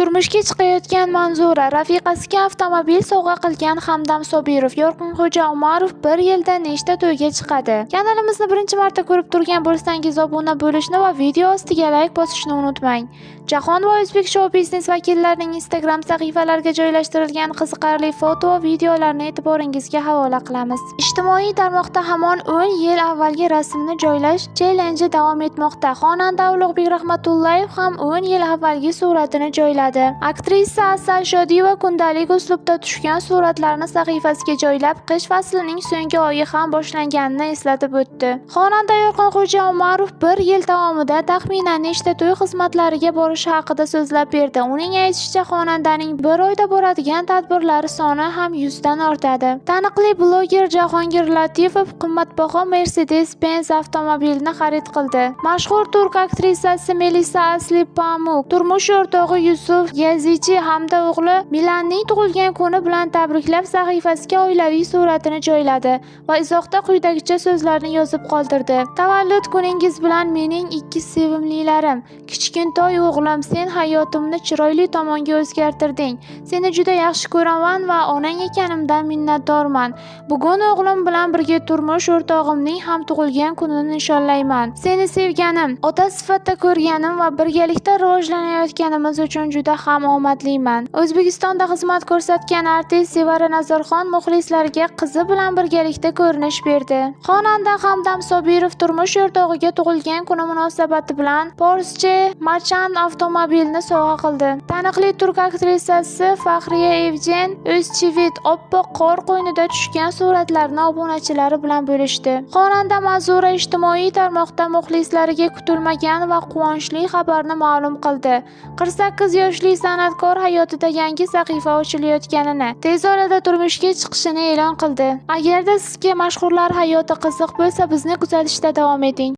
Turmushga chiqayotgan Manzura, rafiqasiga avtomobil sovg'a qilgan Hamdam Sobirov. Yorqinxo'ja Umarov bir yilda nechta to'yga chiqadi? Kanalimizni birinchi marta ko'rib turgan bo'lsangiz, obuna bo'lishni va video ostiga like bosishni unutmang. Jahon va o'zbek shou-biznes vakillarining Instagram sahifalariga joylashtirilgan qiziqarli foto va videolarni e'tiboringizga havola qilamiz. Ijtimoiy tarmoqda hamon 10 yil avvalgi rasmni joylash challenji davom etmoqda. Xonanda Ulug'bek Rahmatullayev ham 10 yil avvalgi suratini joyladi. Aktrisa Asal Shodiyeva kundalik uslubda tushgan suratlarni sahifasiga joylab, qish faslining so'nggi oyi ham boshlanganini eslatib o'tdi. Xonanda Yorqinxo'ja Umarov bir yil davomida taxminan nechta to'y xizmatlariga borishi haqida so'zlab berdi. Uning aytishicha, xonandaning bir oyda boradigan tadbirlari soni ham 100 dan ortadi. Taniqli bloger Jahongir Latifov qimmatbaho Mercedes-Benz avtomobilini xarid qildi. Mashhur turk aktrisasi Melisa Asli Pamuk turmush o'rtog'i Yusuf Yazichi hamda o'g'li Milanning tug'ilgan kuni bilan tabriklab sahifasiga oilaviy suratini joyladi va izohda quyidagicha so'zlarni yozib qoldirdi. Tavallud kuningiz bilan mening ikki sevimlilarim. Kichkintoy o'g'lim, sen hayotimni chiroyli tomonga o'zgartirding. Seni juda yaxshi ko'raman va onang ekanimdan minnatdorman. Bugun o'g'lim bilan birga turmush o'rtog'imning ham tug'ilgan kunini nishonlayman. Seni sevganim, ota sifatida ko'rganim va birgalikda rivojlanayotganimiz uchun juda ham omadliman. O'zbekistonda xizmat ko'rsatgan artist Sevara Nazarxon muxlislariga qizi bilan birgalikda ko'rinish berdi. Xonanda Hamdam Sobirov turmush o'rtog'iga tug'ilgan kuni munosabati bilan Porsche Macan avtomobilni sovg'a qildi. Taniqli turk aktrisasi Fahriye Evjen o'z chivit oppoq qor qo'ynida tushgan suratlarni obunachilari bilan bo'lishdi. Xonanda Manzura ijtimoiy tarmoqda muxlislariga kutilmagan va quvonchli xabarni ma'lum qildi. 48 yoshli san'atkor hayotida yangi sahifa ochilayotganini, tez orada turmushga chiqishini e'lon qildi. Agarda sizga mashhurlar hayoti qiziq bo'lsa, bizni kuzatishda davom eting.